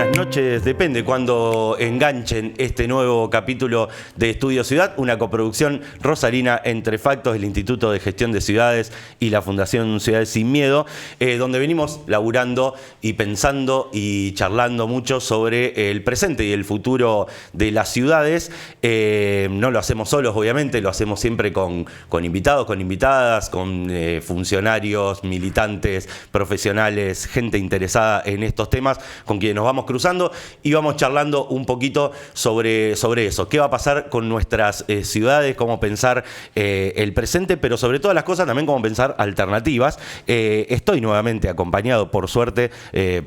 buenas noches, depende cuando enganchen este nuevo capítulo de Estudio Ciudad, una coproducción rosarina entre Factos, el Instituto de Gestión de Ciudades y la Fundación Ciudades Sin Miedo, donde venimos laburando y pensando y charlando mucho sobre el presente y el futuro de las ciudades. No lo hacemos solos, obviamente, lo hacemos siempre con invitados, con invitadas, con funcionarios, militantes, profesionales, gente interesada en estos temas, con quienes nos vamos cruzando y vamos charlando un poquito sobre eso. ¿Qué va a pasar con nuestras ciudades? ¿Cómo pensar el presente? Pero sobre todas las cosas también cómo pensar alternativas. Estoy nuevamente acompañado, por suerte,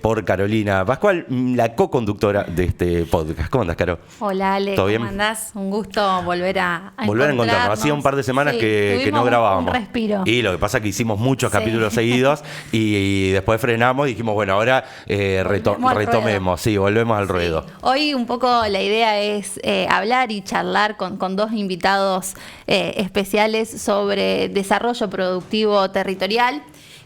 por Carolina Pascual, la co-conductora de este podcast. ¿Cómo andás, Caro? Hola, Ale. ¿Todo ¿Cómo bien? andás? Un gusto volver a encontrarnos. Hacía un par de semanas que no grabábamos. Un respiro. Y lo que pasa es que hicimos muchos capítulos seguidos y después frenamos y dijimos, bueno, ahora retomemos, sí, volvemos al ruedo. Hoy un poco la idea es hablar y charlar con dos invitados especiales sobre desarrollo productivo territorial.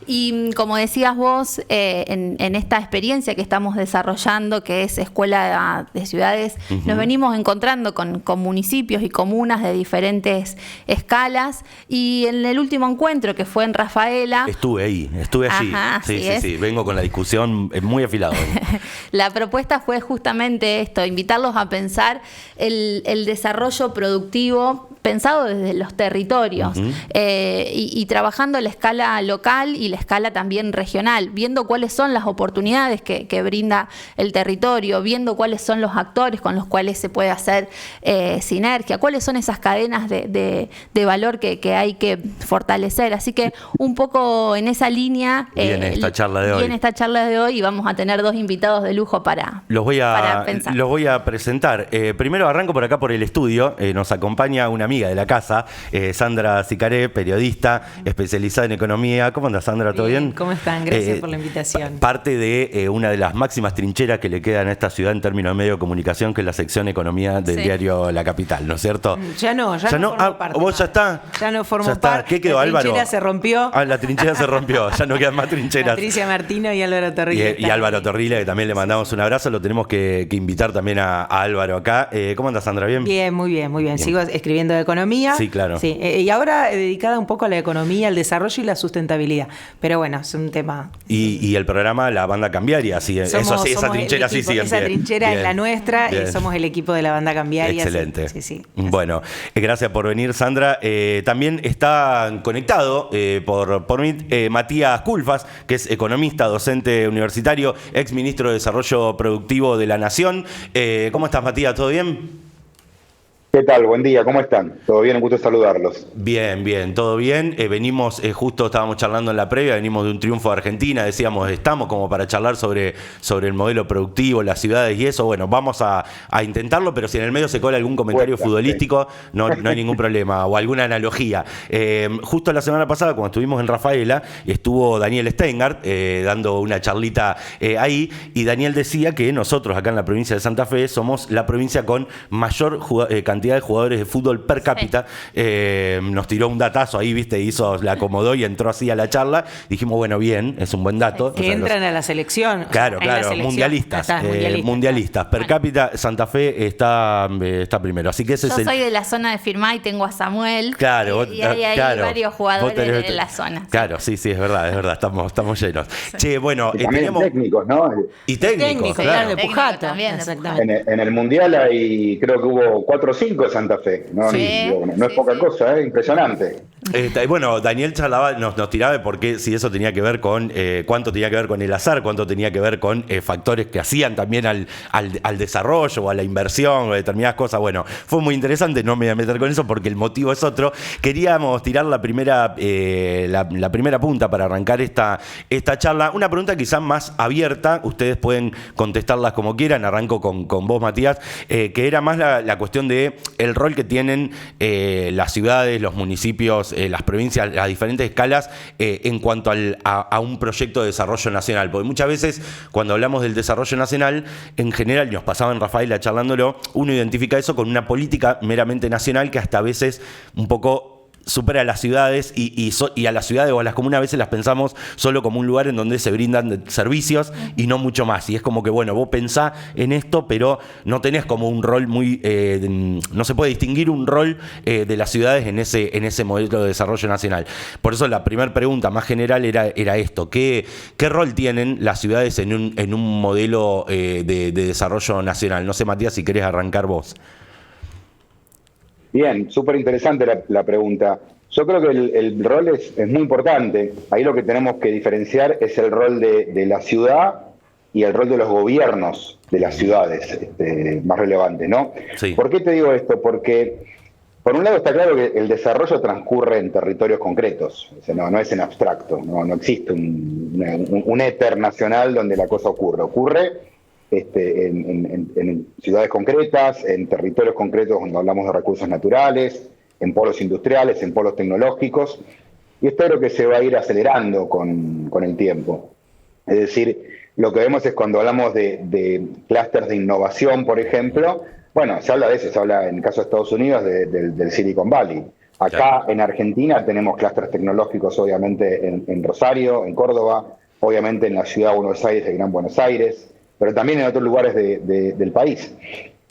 Y como decías vos, en esta experiencia que estamos desarrollando, que es Escuela de Ciudades, nos venimos encontrando con municipios y comunas de diferentes escalas. Y en el último encuentro, que fue en Rafaela... Estuve allí. Ajá, Sí. Vengo con la discusión muy afilado. La propuesta fue justamente esto, invitarlos a pensar el desarrollo productivo pensado desde los territorios y trabajando la escala local y la escala también regional, viendo cuáles son las oportunidades que brinda el territorio, viendo cuáles son los actores con los cuales se puede hacer sinergia, cuáles son esas cadenas de valor que hay que fortalecer. Así que un poco en esa línea viene esta charla de hoy y vamos a tener dos invitados de lujo para pensar. Los voy a presentar. Primero arranco por acá por el estudio. Nos acompaña una amiga de la casa, Sandra Sicaré, periodista especializada en economía. ¿Cómo andas, Sandra? ¿Todo bien? ¿Cómo están? Gracias por la invitación. Parte de una de las máximas trincheras que le quedan a esta ciudad en términos de medio de comunicación, que es la sección economía del diario La Capital, ¿no es cierto? Ya no formo parte. ¿Vos ya está? Ya no formo parte. ¿Qué quedó, Álvaro? La trinchera se rompió. La trinchera se rompió, ya no quedan más trincheras. Patricia Martino y Álvaro Torrile. Y Álvaro Torrile, que también le mandamos un abrazo. Lo tenemos que invitar también a Álvaro acá. ¿Cómo andas, Sandra? ¿Bien? Bien, muy bien. Sigo escribiendo de economía. Sí, claro. Sí. Y ahora dedicada un poco a la economía, al desarrollo y la sustentabilidad. Pero bueno, es un tema... Y el programa La Banda Cambiaria, sí, esa trinchera sí sigue. Esa trinchera es la nuestra, somos el equipo de La Banda Cambiaria. Excelente. Sí. Bueno, gracias por venir, Sandra. También está conectado por mí Matías Culfas, que es economista, docente universitario, ex ministro de Desarrollo Productivo de la Nación. ¿Cómo estás, Matías? ¿Todo bien? ¿Qué tal? Buen día, ¿cómo están? ¿Todo bien? Un gusto saludarlos. Bien, todo bien. Venimos, justo estábamos charlando en la previa, venimos de un triunfo de Argentina, decíamos, estamos como para charlar sobre el modelo productivo, las ciudades y eso. Bueno, vamos a intentarlo, pero si en el medio se cola algún comentario futbolístico, no hay ningún problema, o alguna analogía. Justo la semana pasada, cuando estuvimos en Rafaela, estuvo Daniel Steingart dando una charlita ahí, y Daniel decía que nosotros acá en la provincia de Santa Fe somos la provincia con mayor cantidad de jugadores de fútbol per cápita. Nos tiró un datazo ahí, viste, la acomodó y entró así a la charla. Dijimos, bueno, bien, es un buen dato. Que entran a la selección. Claro, mundialistas. Mundialistas. Per cápita, Santa Fe está primero. Así que ese soy de la zona de Firmá y tengo a Samuel. Claro, y hay varios jugadores en la zona. Claro, sí, es verdad, estamos llenos. Sí. Che, bueno, y también tenemos técnicos, ¿no? Y técnicos, claro. de Pujato también. Exactamente. En el Mundial creo que hubo 4 o 5 de Santa Fe, ¿no? No es poca cosa, impresionante. Bueno, Daniel charlaba, nos tiraba de por qué, si eso tenía que ver con cuánto tenía que ver con el azar, cuánto tenía que ver con factores que hacían también al desarrollo o a la inversión o determinadas cosas. Bueno, fue muy interesante, no me voy a meter con eso porque el motivo es otro. Queríamos tirar la primera punta para arrancar esta charla. Una pregunta quizás más abierta, ustedes pueden contestarlas como quieran. Arranco con vos, Matías, que era más la cuestión de el rol que tienen las ciudades, los municipios, las provincias a diferentes escalas en cuanto a un proyecto de desarrollo nacional. Porque muchas veces cuando hablamos del desarrollo nacional, en general, y nos pasaba en Rafaela charlándolo, uno identifica eso con una política meramente nacional que hasta a veces un poco supera a las ciudades y a las ciudades o a las comunas a veces las pensamos solo como un lugar en donde se brindan servicios y no mucho más. Y es como que, bueno, vos pensás en esto, pero no tenés como un rol muy... no se puede distinguir un rol de las ciudades en ese modelo de desarrollo nacional. Por eso la primera pregunta más general era esto. ¿Qué rol tienen las ciudades en un modelo de desarrollo nacional? No sé, Matías, si querés arrancar vos. Bien, súper interesante la pregunta. Yo creo que el rol es muy importante. Ahí lo que tenemos que diferenciar es el rol de la ciudad y el rol de los gobiernos de las ciudades, más relevante, ¿no? Sí. ¿Por qué te digo esto? Porque, por un lado, está claro que el desarrollo transcurre en territorios concretos. O sea, no es en abstracto, no existe un éter nacional donde la cosa ocurre. Ocurre en ciudades concretas, en territorios concretos cuando hablamos de recursos naturales, en polos industriales, en polos tecnológicos, y espero que se va a ir acelerando con el tiempo. Es decir, lo que vemos es cuando hablamos de clústeres de innovación, por ejemplo, bueno, se habla de eso, se habla en el caso de Estados Unidos del Silicon Valley. Acá en Argentina tenemos clústeres tecnológicos, obviamente, en Rosario, en Córdoba, obviamente en la ciudad de Buenos Aires, el Gran Buenos Aires, pero también en otros lugares del país.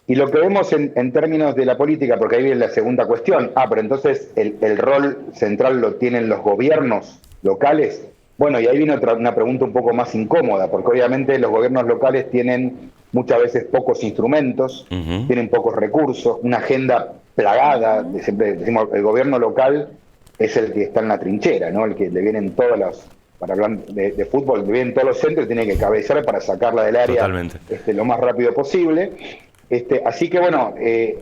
Y lo que vemos en términos de la política, porque ahí viene la segunda cuestión, pero entonces el rol central lo tienen los gobiernos locales. Bueno, y ahí viene una pregunta un poco más incómoda, porque obviamente los gobiernos locales tienen muchas veces pocos instrumentos, tienen pocos recursos, una agenda plagada, siempre decimos, el gobierno local es el que está en la trinchera, ¿no? El que le vienen todas las... Para hablar de fútbol, le vienen todos los centros y tiene que cabecear para sacarla del área lo más rápido posible. Así que bueno,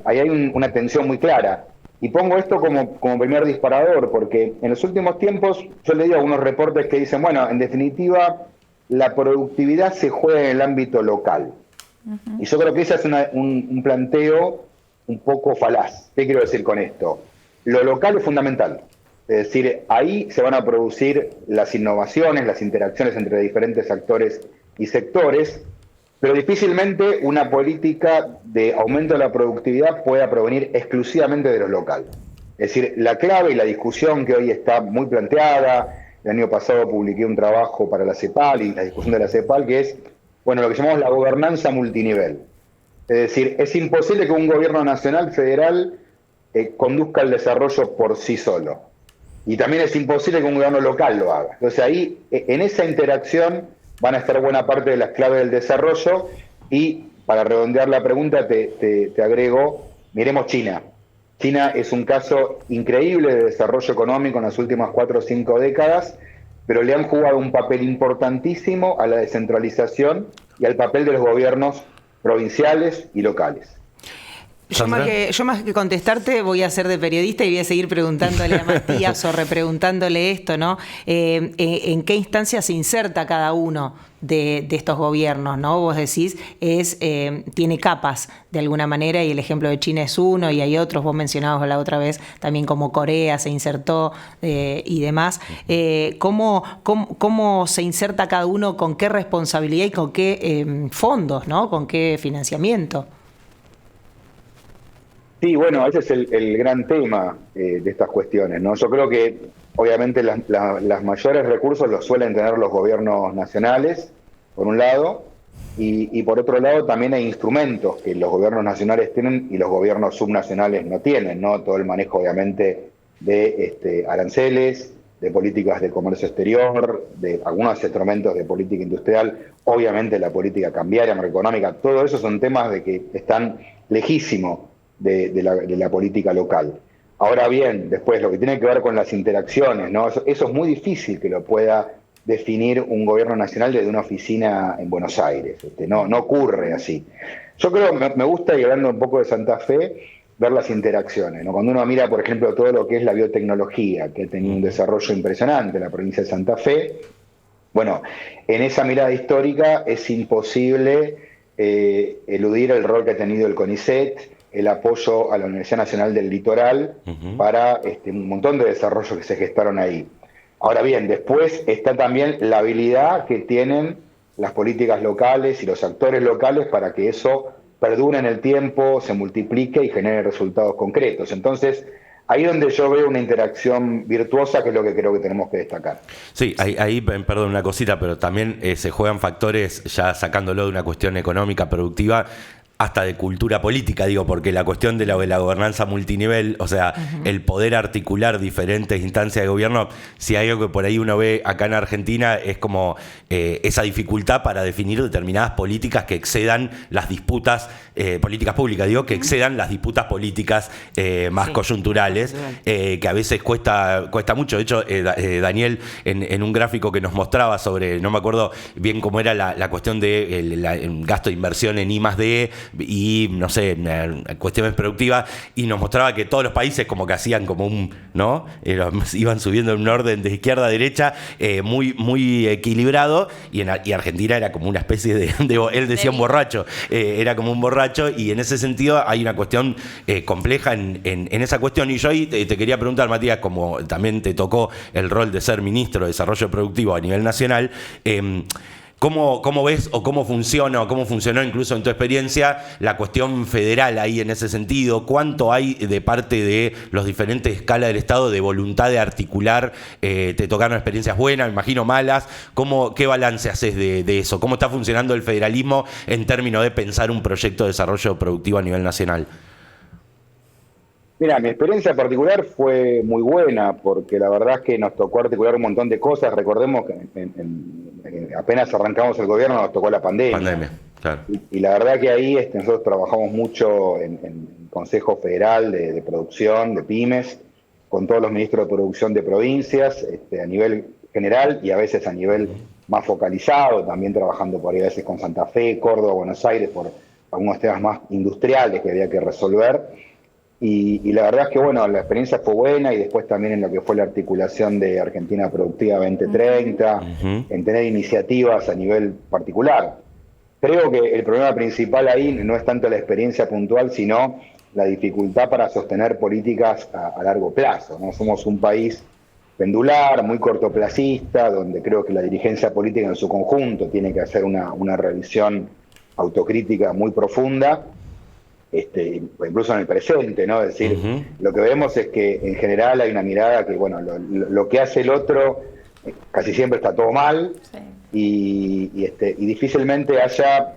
ahí hay una tensión muy clara. Y pongo esto como primer disparador, porque en los últimos tiempos yo leí algunos reportes que dicen, bueno, en definitiva, la productividad se juega en el ámbito local. Y yo creo que ese es un planteo un poco falaz. ¿Qué quiero decir con esto? Lo local es fundamental. Es decir, ahí se van a producir las innovaciones, las interacciones entre diferentes actores y sectores, pero difícilmente una política de aumento de la productividad pueda provenir exclusivamente de lo local. Es decir, la clave y la discusión que hoy está muy planteada, el año pasado publiqué un trabajo para la CEPAL y la discusión de la CEPAL, que es, bueno, lo que llamamos la gobernanza multinivel. Es decir, es imposible que un gobierno nacional, federal, conduzca el desarrollo por sí solo. Y también es imposible que un gobierno local lo haga. Entonces ahí, en esa interacción, van a estar buena parte de las claves del desarrollo. Y para redondear la pregunta, te agrego, miremos China. China es un caso increíble de desarrollo económico en las últimas 4 o 5 décadas, pero le han jugado un papel importantísimo a la descentralización y al papel de los gobiernos provinciales y locales. Yo más que contestarte voy a ser de periodista y voy a seguir preguntándole a Matías o repreguntándole esto, ¿no? ¿En qué instancia se inserta cada uno de estos gobiernos, ¿no? Vos decís, tiene capas de alguna manera y el ejemplo de China es uno y hay otros, vos mencionabas la otra vez también como Corea se insertó y demás. ¿Cómo se inserta cada uno, con qué responsabilidad y con qué fondos, ¿no? Con qué financiamiento? Sí, bueno, ese es el gran tema de estas cuestiones, ¿no? Yo creo que obviamente las mayores recursos los suelen tener los gobiernos nacionales, por un lado, y por otro lado también hay instrumentos que los gobiernos nacionales tienen y los gobiernos subnacionales no tienen, ¿no? Todo el manejo obviamente de aranceles, de políticas de comercio exterior, de algunos instrumentos de política industrial, obviamente la política cambiaria, macroeconómica, todo eso son temas de que están lejísimos de la política local. Ahora bien, después lo que tiene que ver con las interacciones, ¿no? Eso es muy difícil que lo pueda definir un gobierno nacional desde una oficina en Buenos Aires. No ocurre así. Yo creo, me gusta, y hablando un poco de Santa Fe, ver las interacciones, ¿no? Cuando uno mira, por ejemplo, todo lo que es la biotecnología, que ha tenido un desarrollo impresionante en la provincia de Santa Fe, bueno, en esa mirada histórica es imposible eludir el rol que ha tenido el CONICET, el apoyo a la Universidad Nacional del Litoral para un montón de desarrollos que se gestaron ahí. Ahora bien, después está también la habilidad que tienen las políticas locales y los actores locales para que eso perdure en el tiempo, se multiplique y genere resultados concretos. Entonces, ahí donde yo veo una interacción virtuosa, que es lo que creo que tenemos que destacar. Sí, ahí perdón, una cosita, pero también se juegan factores, ya sacándolo de una cuestión económica, productiva, hasta de cultura política, digo, porque la cuestión de la gobernanza multinivel, o sea, el poder articular diferentes instancias de gobierno, si hay algo que por ahí uno ve acá en Argentina, es como esa dificultad para definir determinadas políticas que excedan las disputas, políticas públicas, digo, que excedan las disputas políticas más coyunturales, que a veces cuesta mucho. De hecho, Daniel, en un gráfico que nos mostraba sobre, no me acuerdo bien cómo era la cuestión de el gasto de inversión en I+D, y no sé, cuestiones productivas, y nos mostraba que todos los países como que hacían como ¿no? Iban subiendo en un orden de izquierda a derecha, muy equilibrado, y Argentina era como una especie de él decía un borracho, era como un borracho, y en ese sentido hay una cuestión compleja en esa cuestión. Y yo ahí te quería preguntar, Matías, como también te tocó el rol de ser ministro de Desarrollo Productivo a nivel nacional, ¿cómo ves o cómo funciona o cómo funcionó incluso en tu experiencia la cuestión federal ahí en ese sentido? ¿Cuánto hay de parte de los diferentes escalas del Estado de voluntad de articular? ¿Te tocaron experiencias buenas, me imagino malas? ¿Qué balance haces de eso? ¿Cómo está funcionando el federalismo en términos de pensar un proyecto de desarrollo productivo a nivel nacional? Mira, mi experiencia particular fue muy buena, porque la verdad es que nos tocó articular un montón de cosas. Recordemos que apenas arrancamos el gobierno nos tocó la pandemia. Claro. Y la verdad que ahí nosotros trabajamos mucho en Consejo Federal de Producción, de pymes, con todos los ministros de producción de provincias, a nivel general y a veces a nivel más focalizado, también trabajando por ahí a veces con Santa Fe, Córdoba, Buenos Aires, por algunos temas más industriales que había que resolver. Y la verdad es que, bueno, la experiencia fue buena, y después también en lo que fue la articulación de Argentina Productiva 2030, en tener iniciativas a nivel particular. Creo que el problema principal ahí no es tanto la experiencia puntual, sino la dificultad para sostener políticas a largo plazo, ¿no? Somos un país pendular, muy cortoplacista, donde creo que la dirigencia política en su conjunto tiene que hacer una revisión autocrítica muy profunda, incluso en el presente, ¿no? Es decir, lo que vemos es que en general hay una mirada que, bueno, lo que hace el otro casi siempre está todo mal, y difícilmente haya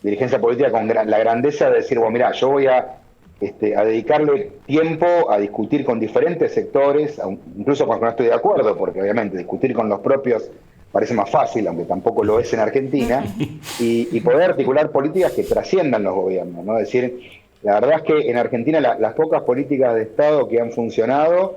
dirigencia política con la grandeza de decir, bueno, mira, yo voy a dedicarle tiempo a discutir con diferentes sectores, incluso cuando no estoy de acuerdo, porque obviamente discutir con los propios parece más fácil, aunque tampoco lo es en Argentina, y poder articular políticas que trasciendan los gobiernos, ¿no? Es decir, la verdad es que en Argentina las pocas políticas de Estado que han funcionado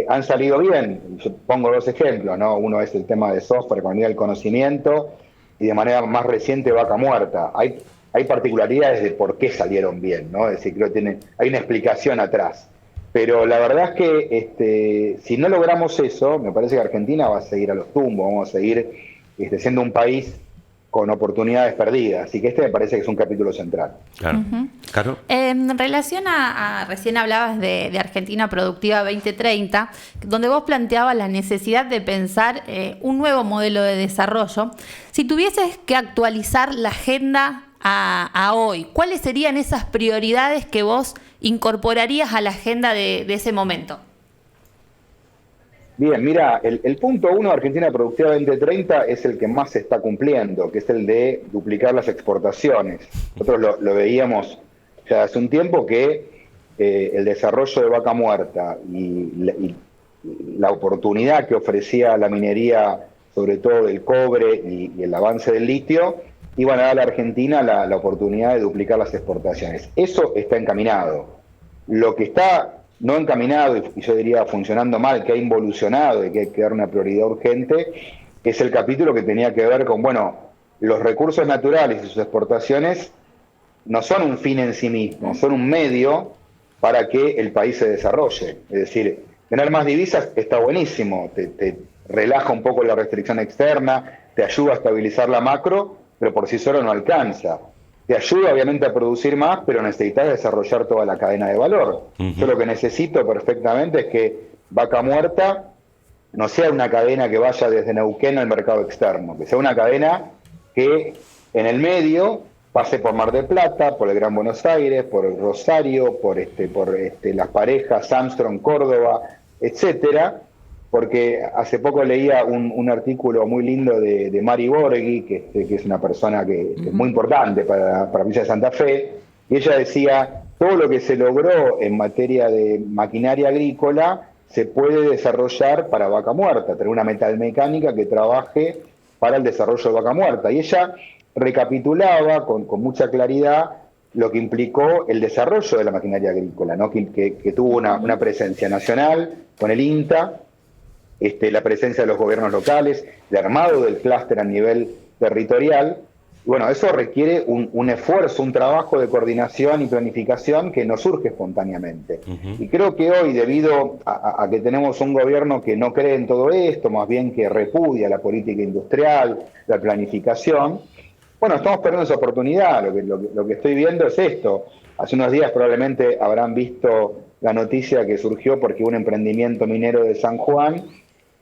han salido bien. Yo pongo dos ejemplos, ¿no? Uno es el tema de software, economía del conocimiento, y de manera más reciente Vaca Muerta. Hay particularidades de por qué salieron bien, ¿no? Es decir, creo que hay una explicación atrás. Pero la verdad es que si no logramos eso, me parece que Argentina va a seguir a los tumbos, vamos a seguir siendo un país con oportunidades perdidas. Así que me parece que es un capítulo central. Claro. Claro. En relación recién hablabas de Argentina Productiva 2030, donde vos planteabas la necesidad de pensar un nuevo modelo de desarrollo. Si tuvieses que actualizar la agenda a hoy, ¿cuáles serían esas prioridades que vos incorporarías a la agenda de ese momento? Bien, mira, el punto 1 de Argentina Productiva 2030 es el que más se está cumpliendo, que es el de duplicar las exportaciones. Nosotros lo veíamos ya hace un tiempo, que el desarrollo de Vaca Muerta y la oportunidad que ofrecía la minería, sobre todo del cobre y el avance del litio, iban a dar a la Argentina la oportunidad de duplicar las exportaciones. Eso está encaminado. Lo que está no encaminado, y yo diría funcionando mal, que ha involucionado y que hay que dar una prioridad urgente, es el capítulo que tenía que ver con, bueno, los recursos naturales y sus exportaciones no son un fin en sí mismo, son un medio para que el país se desarrolle. Es decir, tener más divisas está buenísimo, te relaja un poco la restricción externa, te ayuda a estabilizar la macro, pero por sí solo no alcanza. Te ayuda obviamente a producir más, pero necesitas desarrollar toda la cadena de valor. Yo lo que necesito perfectamente es que Vaca Muerta no sea una cadena que vaya desde Neuquén al mercado externo, que sea una cadena que en el medio Pasé por Mar del Plata, por el Gran Buenos Aires, por Rosario, por Las Parejas, Armstrong, Córdoba, etcétera, porque hace poco leía un artículo muy lindo de Mari Borghi, que es una persona que es muy importante para la provincia de Santa Fe, y ella decía, todo lo que se logró en materia de maquinaria agrícola se puede desarrollar para Vaca Muerta, tener una metalmecánica que trabaje para el desarrollo de Vaca Muerta. Y ella recapitulaba con mucha claridad lo que implicó el desarrollo de la maquinaria agrícola, ¿no? que tuvo una presencia nacional con el INTA, la presencia de los gobiernos locales, el armado del clúster a nivel territorial. Bueno, eso requiere un esfuerzo, un trabajo de coordinación y planificación que no surge espontáneamente. Y creo que hoy, debido a que tenemos un gobierno que no cree en todo esto, más bien que repudia la política industrial, la planificación, bueno, estamos perdiendo esa oportunidad. Lo que estoy viendo es esto. Hace unos días probablemente habrán visto la noticia que surgió porque un emprendimiento minero de San Juan,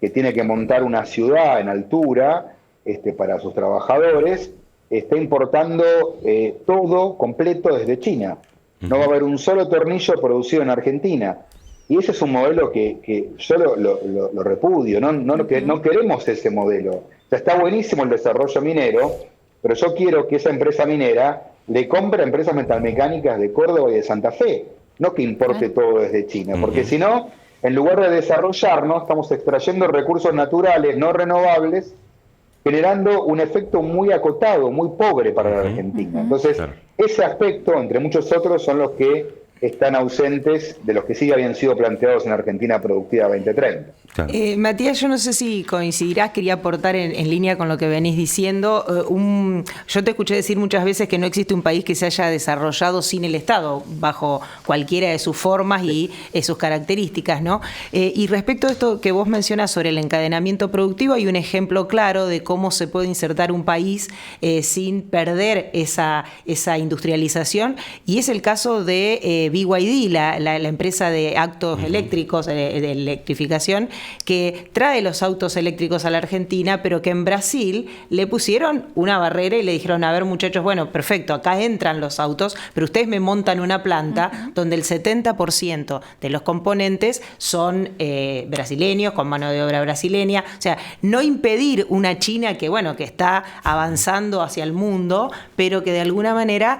que tiene que montar una ciudad en altura para sus trabajadores, está importando todo completo desde China. No va a haber un solo tornillo producido en Argentina. Y ese es un modelo que yo lo repudio. No queremos ese modelo. O sea, está buenísimo el desarrollo minero, pero yo quiero que esa empresa minera le compre a empresas metalmecánicas de Córdoba y de Santa Fe, no que importe todo desde China, porque si no, en lugar de desarrollarnos, estamos extrayendo recursos naturales no renovables, generando un efecto muy acotado, muy pobre para la Argentina. Entonces, ese aspecto, entre muchos otros, son los que están ausentes de los que sí habían sido planteados en Argentina Productiva 2030. Claro. Matías, yo no sé si coincidirás, quería aportar en línea con lo que venís diciendo. Yo te escuché decir muchas veces que no existe un país que se haya desarrollado sin el Estado, bajo cualquiera de sus formas y sus características, ¿no? Y respecto a esto que vos mencionas sobre el encadenamiento productivo, hay un ejemplo claro de cómo se puede insertar un país sin perder esa industrialización, y es el caso de BYD, la empresa de autos eléctricos, de electrificación, que trae los autos eléctricos a la Argentina, pero que en Brasil le pusieron una barrera y le dijeron, a ver muchachos, bueno, perfecto, acá entran los autos, pero ustedes me montan una planta donde el 70% de los componentes son brasileños, con mano de obra brasileña. O sea, no impedir una China que, bueno, que está avanzando hacia el mundo, pero que de alguna manera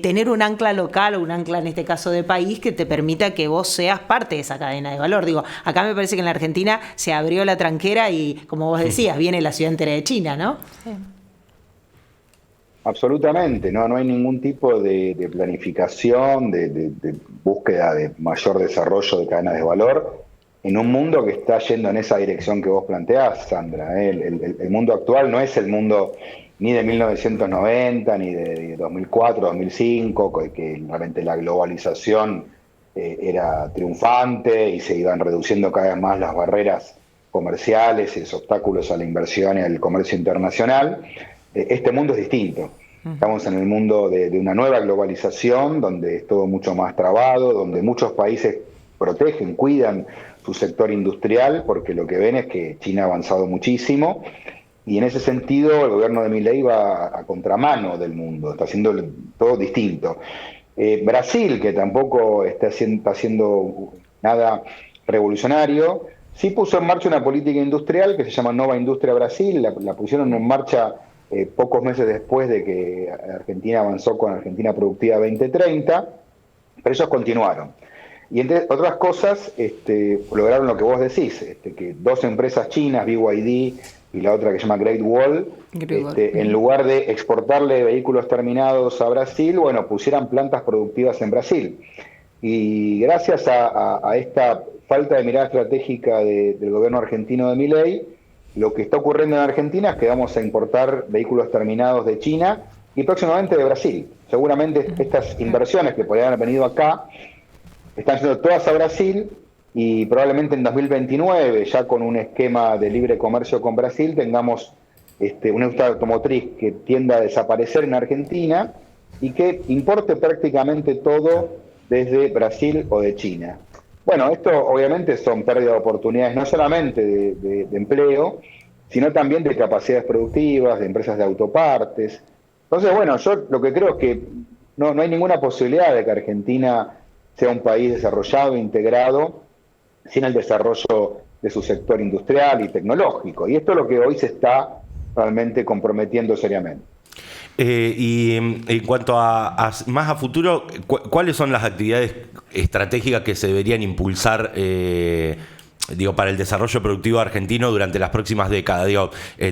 tener un ancla local o un ancla, en este caso, de país que te permita que vos seas parte de esa cadena de valor. Digo, acá me parece que en la Argentina se abrió la tranquera y, como vos decías, viene la ciudad entera de China, ¿no? Sí. Absolutamente, no hay ningún tipo de planificación, de búsqueda de mayor desarrollo de cadenas de valor en un mundo que está yendo en esa dirección que vos planteás, Sandra. El mundo actual no es el mundo ni de 1990, ni de 2004, 2005, que realmente la globalización era triunfante y se iban reduciendo cada vez más las barreras comerciales y los obstáculos a la inversión y al comercio internacional. Este mundo es distinto. Estamos en el mundo de una nueva globalización, donde es todo mucho más trabado, donde muchos países protegen, cuidan su sector industrial, porque lo que ven es que China ha avanzado muchísimo, y en ese sentido el gobierno de Milei va a contramano del mundo, está haciendo todo distinto. Brasil, que tampoco está haciendo nada revolucionario, sí puso en marcha una política industrial que se llama Nova Industria Brasil, la pusieron en marcha pocos meses después de que Argentina avanzó con Argentina Productiva 2030, pero ellos continuaron. Y entre otras cosas, lograron lo que vos decís, que dos empresas chinas, BYD y la otra que se llama Great Wall, en lugar de exportarle vehículos terminados a Brasil, bueno, pusieran plantas productivas en Brasil. Y gracias a esta falta de mirada estratégica del gobierno argentino de Milei, lo que está ocurriendo en Argentina es que vamos a importar vehículos terminados de China y próximamente de Brasil. Seguramente estas inversiones que podrían haber venido acá están yendo todas a Brasil, y probablemente en 2029, ya con un esquema de libre comercio con Brasil, tengamos una industria automotriz que tienda a desaparecer en Argentina y que importe prácticamente todo desde Brasil o de China. Bueno, esto obviamente son pérdidas de oportunidades no solamente de empleo, sino también de capacidades productivas, de empresas de autopartes. Entonces, bueno, yo lo que creo es que no hay ninguna posibilidad de que Argentina sea un país desarrollado, integrado, sin el desarrollo de su sector industrial y tecnológico. Y esto es lo que hoy se está realmente comprometiendo seriamente. Y en cuanto a más a futuro, ¿cuáles son las actividades estratégicas que se deberían impulsar para el desarrollo productivo argentino durante las próximas décadas?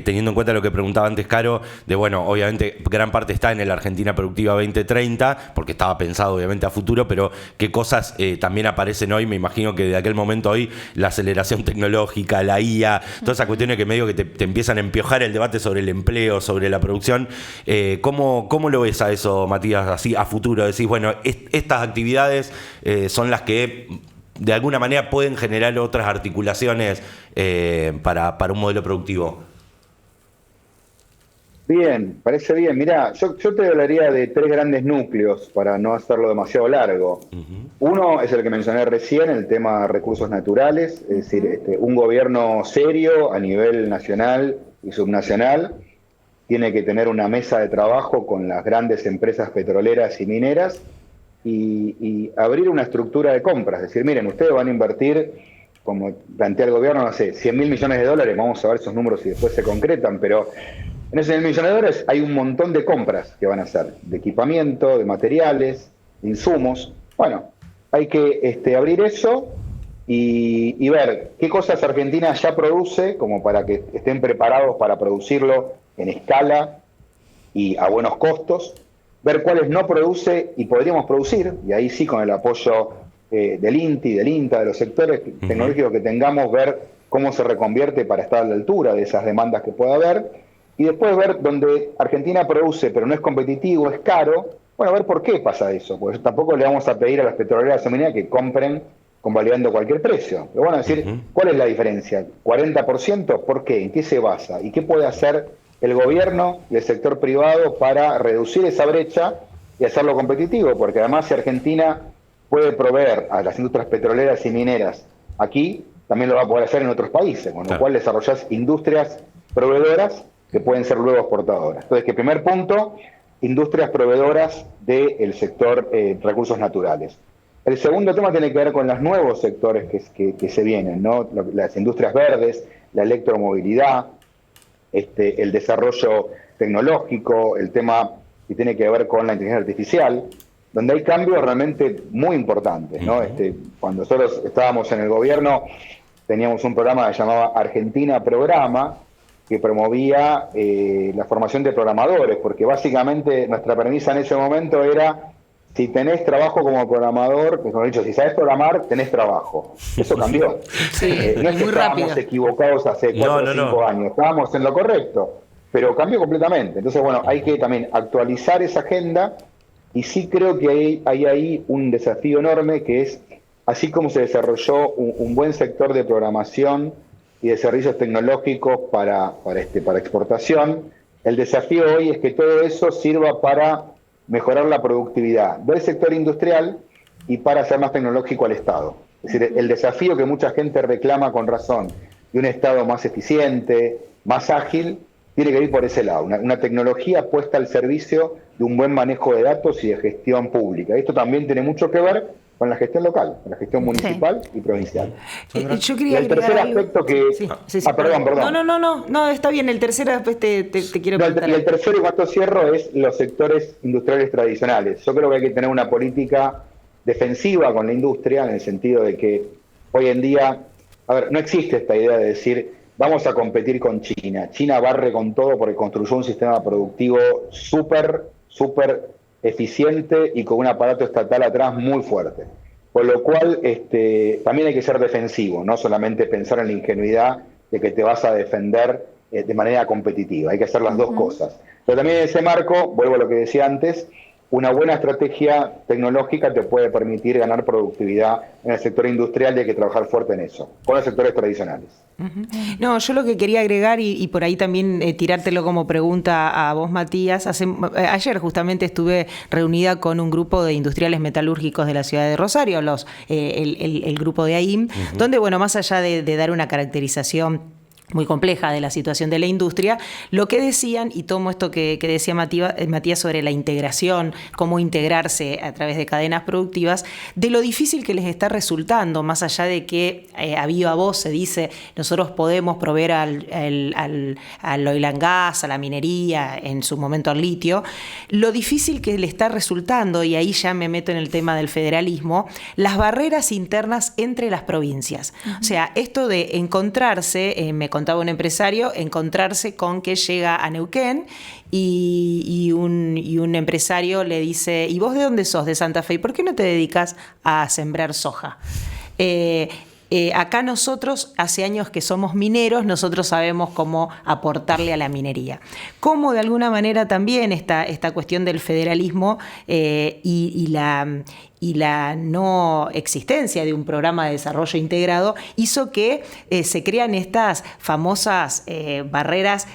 Teniendo en cuenta lo que preguntaba antes Caro, obviamente gran parte está en el Argentina Productiva 2030, porque estaba pensado obviamente a futuro, pero qué cosas también aparecen hoy. Me imagino que de aquel momento hoy la aceleración tecnológica, la IA, todas esas cuestiones que medio que te empiezan a empiojar el debate sobre el empleo, sobre la producción. ¿Cómo lo ves a eso, Matías, así a futuro? Decís, estas actividades son las que de alguna manera pueden generar otras articulaciones para un modelo productivo. Bien, parece bien. Mirá, yo te hablaría de 3 grandes núcleos para no hacerlo demasiado largo. Uno es el que mencioné recién, el tema de recursos naturales, es decir, un gobierno serio a nivel nacional y subnacional tiene que tener una mesa de trabajo con las grandes empresas petroleras y mineras y abrir una estructura de compras. Es decir, miren, ustedes van a invertir, como plantea el gobierno, no sé, $100.000 millones, vamos a ver esos números si después se concretan, pero en esos $100.000 millones hay un montón de compras que van a hacer, de equipamiento, de materiales, de insumos. Bueno, hay que abrir eso y ver qué cosas Argentina ya produce, como para que estén preparados para producirlo en escala y a buenos costos, ver cuáles no produce y podríamos producir, y ahí sí con el apoyo del INTI, del INTA, de los sectores tecnológicos que tengamos, ver cómo se reconvierte para estar a la altura de esas demandas que pueda haber, y después ver donde Argentina produce pero no es competitivo, es caro, ver por qué pasa eso, porque tampoco le vamos a pedir a las petroleras mineras que compren convalidando cualquier precio, pero decir, ¿cuál es la diferencia? ¿40%? ¿Por qué? ¿En qué se basa? ¿Y qué puede hacer el gobierno y el sector privado para reducir esa brecha y hacerlo competitivo? Porque además si Argentina puede proveer a las industrias petroleras y mineras aquí, también lo va a poder hacer en otros países, con lo cual desarrollás industrias proveedoras que pueden ser luego exportadoras. Entonces, que primer punto, industrias proveedoras del sector recursos naturales. El segundo tema tiene que ver con los nuevos sectores que se vienen, ¿no? Las industrias verdes, la electromovilidad, el desarrollo tecnológico, el tema que tiene que ver con la inteligencia artificial, donde hay cambios realmente muy importantes, ¿no? Cuando nosotros estábamos en el gobierno, teníamos un programa que se llamaba Argentina Programa, que promovía la formación de programadores, porque básicamente nuestra premisa en ese momento era: si tenés trabajo como programador, mejor dicho, si sabés programar, tenés trabajo. Eso cambió. Sí, no es que estábamos equivocados hace 4 o 5 años, estábamos en lo correcto, pero cambió completamente. Entonces, hay que también actualizar esa agenda, y sí creo que hay ahí un desafío enorme, que es, así como se desarrolló un buen sector de programación y de servicios tecnológicos para exportación, el desafío hoy es que todo eso sirva para mejorar la productividad del sector industrial y para hacer más tecnológico al Estado. Es decir, el desafío que mucha gente reclama con razón de un Estado más eficiente, más ágil, tiene que ir por ese lado, una tecnología puesta al servicio de un buen manejo de datos y de gestión pública. Esto también tiene mucho que ver con la gestión local, con la gestión municipal y provincial. Yo quería el tercer aspecto que... Perdón. No, está bien, el tercer aspecto te quiero preguntar. Y el tercero, y cuarto cierro, es los sectores industriales tradicionales. Yo creo que hay que tener una política defensiva con la industria, en el sentido de que hoy en día, no existe esta idea de decir, vamos a competir con China. China barre con todo porque construyó un sistema productivo súper eficiente y con un aparato estatal atrás muy fuerte. Por lo cual también hay que ser defensivo, no solamente pensar en la ingenuidad de que te vas a defender de manera competitiva. Hay que hacer las dos cosas. Pero también en ese marco, vuelvo a lo que decía antes, una buena estrategia tecnológica te puede permitir ganar productividad en el sector industrial, y hay que trabajar fuerte en eso, con los sectores tradicionales. No, yo lo que quería agregar, y por ahí también tirártelo como pregunta a vos, Matías, ayer justamente estuve reunida con un grupo de industriales metalúrgicos de la ciudad de Rosario, el grupo de AIM, donde, más allá de dar una caracterización muy compleja de la situación de la industria, lo que decían, y tomo esto que decía Matías sobre la integración, cómo integrarse a través de cadenas productivas, de lo difícil que les está resultando, más allá de que a viva voz se dice, nosotros podemos proveer al oil and gas, a la minería, en su momento al litio, lo difícil que le está resultando, y ahí ya me meto en el tema del federalismo, las barreras internas entre las provincias. Uh-huh. O sea, esto de encontrarse, me contaba un empresario, encontrarse con que llega a Neuquén y un empresario le dice, ¿y vos de dónde sos? De Santa Fe. ¿Y por qué no te dedicas a sembrar soja? Acá nosotros, hace años que somos mineros, nosotros sabemos cómo aportarle a la minería. Cómo de alguna manera también esta cuestión del federalismo y la no existencia de un programa de desarrollo integrado hizo que se crean estas famosas barreras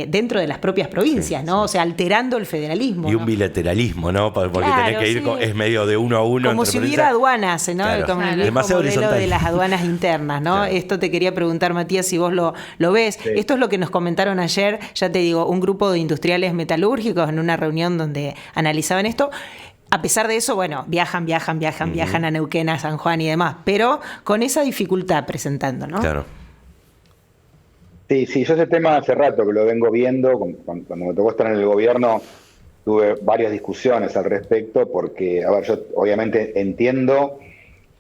dentro de las propias provincias, ¿no? O sea, alterando el federalismo. Y un bilateralismo, ¿no? Porque tenés que ir, es medio de uno a uno. Como si hubiera aduanas, ¿no? Claro. Como el viejo modelo de las aduanas internas, ¿no? Claro. Esto te quería preguntar, Matías, si vos lo ves. Sí. Esto es lo que nos comentaron ayer, ya te digo, un grupo de industriales metalúrgicos en una reunión donde analizaban esto. A pesar de eso, bueno, viajan a Neuquén, a San Juan y demás, pero con esa dificultad presentando, ¿no? Claro. Sí, yo ese tema hace rato que lo vengo viendo, cuando me tocó estar en el gobierno tuve varias discusiones al respecto, porque, a ver, yo obviamente entiendo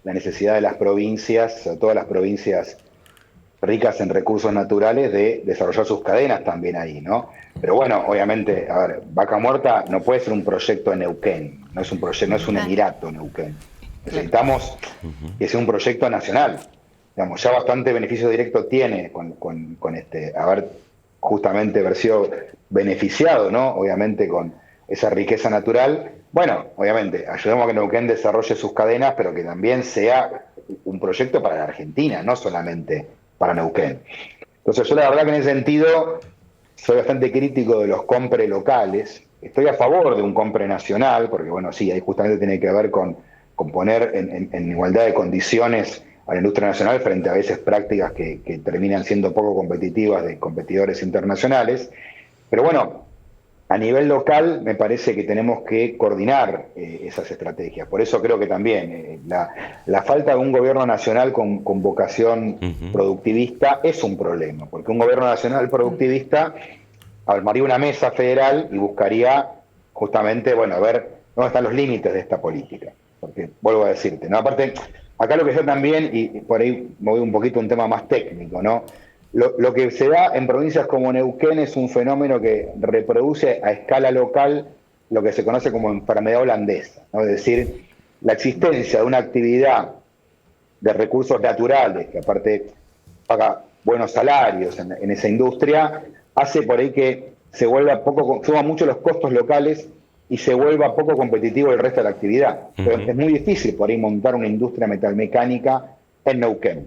la necesidad de las provincias, sobre todo las provincias ricas en recursos naturales, de desarrollar sus cadenas también ahí, ¿no? Pero bueno, obviamente, a ver, Vaca Muerta no puede ser un proyecto en Neuquén, no es un proyecto, no es un emirato Neuquén. Necesitamos que sea un proyecto nacional. Digamos, ya bastante beneficio directo tiene con haber justamente sido beneficiado, ¿no? Obviamente con esa riqueza natural. Bueno, obviamente, ayudemos a que Neuquén desarrolle sus cadenas, pero que también sea un proyecto para la Argentina, no solamente para Neuquén. Entonces yo la verdad que en ese sentido soy bastante crítico de los compre locales. Estoy a favor de un compre nacional, porque bueno, sí, ahí justamente tiene que ver con poner en igualdad de condiciones a la industria nacional frente a veces prácticas que terminan siendo poco competitivas de competidores internacionales. Pero bueno, a nivel local me parece que tenemos que coordinar esas estrategias. Por eso creo que también la falta de un gobierno nacional con vocación productivista es un problema, porque un gobierno nacional productivista armaría una mesa federal y buscaría justamente, bueno, a ver dónde están los límites de esta política. Porque, vuelvo a decirte, ¿no? Aparte, acá lo que yo también, y por ahí me voy un poquito a un tema más técnico, ¿no? Lo que se da en provincias como Neuquén es un fenómeno que reproduce a escala local lo que se conoce como enfermedad holandesa, ¿no? Es decir, la existencia de una actividad de recursos naturales, que aparte paga buenos salarios en esa industria, hace por ahí que se vuelva suban mucho los costos locales y se vuelva poco competitivo el resto de la actividad. Pero es muy difícil por ahí montar una industria metalmecánica en Neuquén.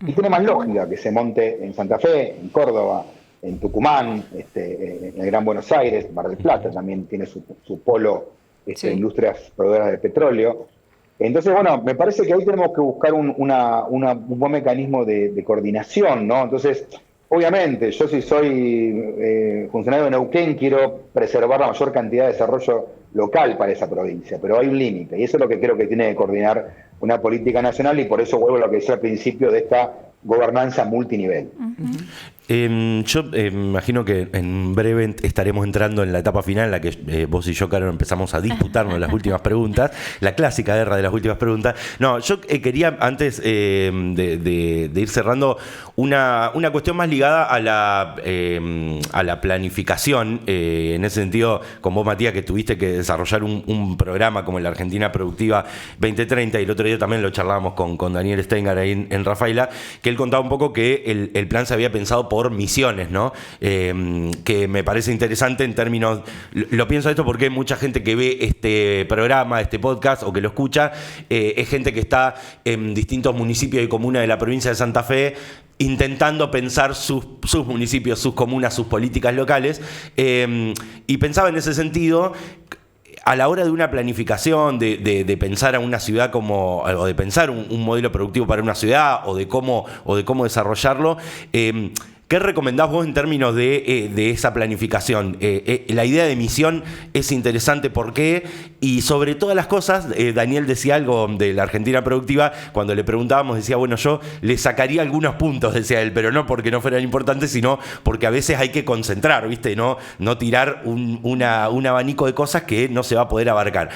Y tiene más lógica que se monte en Santa Fe, en Córdoba, en Tucumán, en el Gran Buenos Aires, Mar del Plata también tiene su polo sí. Industrias proveedoras de petróleo. Entonces, bueno, me parece que ahí tenemos que buscar un buen mecanismo de coordinación, ¿no? Entonces, obviamente, yo si soy funcionario de Neuquén, quiero preservar la mayor cantidad de desarrollo local para esa provincia, pero hay un límite, y eso es lo que creo que tiene que coordinar una política nacional, y por eso vuelvo a lo que decía al principio de esta gobernanza multinivel. Yo imagino que en breve estaremos entrando en la etapa final en la que vos y yo, Caro, empezamos a disputarnos las últimas preguntas, la clásica guerra de las últimas preguntas. No, yo quería, antes de ir cerrando, una cuestión más ligada a la planificación, en ese sentido, con vos, Matías, que tuviste que desarrollar un programa como la Argentina Productiva 2030, y el otro día también lo charlábamos con Daniel Steinger ahí en Rafaela, que él contaba un poco que el plan se había pensado por misiones, ¿no? Que me parece interesante en términos... Lo pienso esto porque mucha gente que ve este programa, este podcast, o que lo escucha, es gente que está en distintos municipios y comunas de la provincia de Santa Fe, intentando pensar sus municipios, sus comunas, sus políticas locales, y pensaba en ese sentido... A la hora de una planificación, de pensar a una ciudad como, o de pensar un modelo productivo para una ciudad, o de cómo desarrollarlo, ¿Qué recomendás vos en términos de esa planificación? La idea de misión es interesante, ¿por qué? Y sobre todas las cosas, Daniel decía algo de la Argentina Productiva, cuando le preguntábamos, decía, bueno, yo le sacaría algunos puntos, decía él, pero no porque no fueran importantes, sino porque a veces hay que concentrar, ¿viste? No tirar un abanico de cosas que no se va a poder abarcar.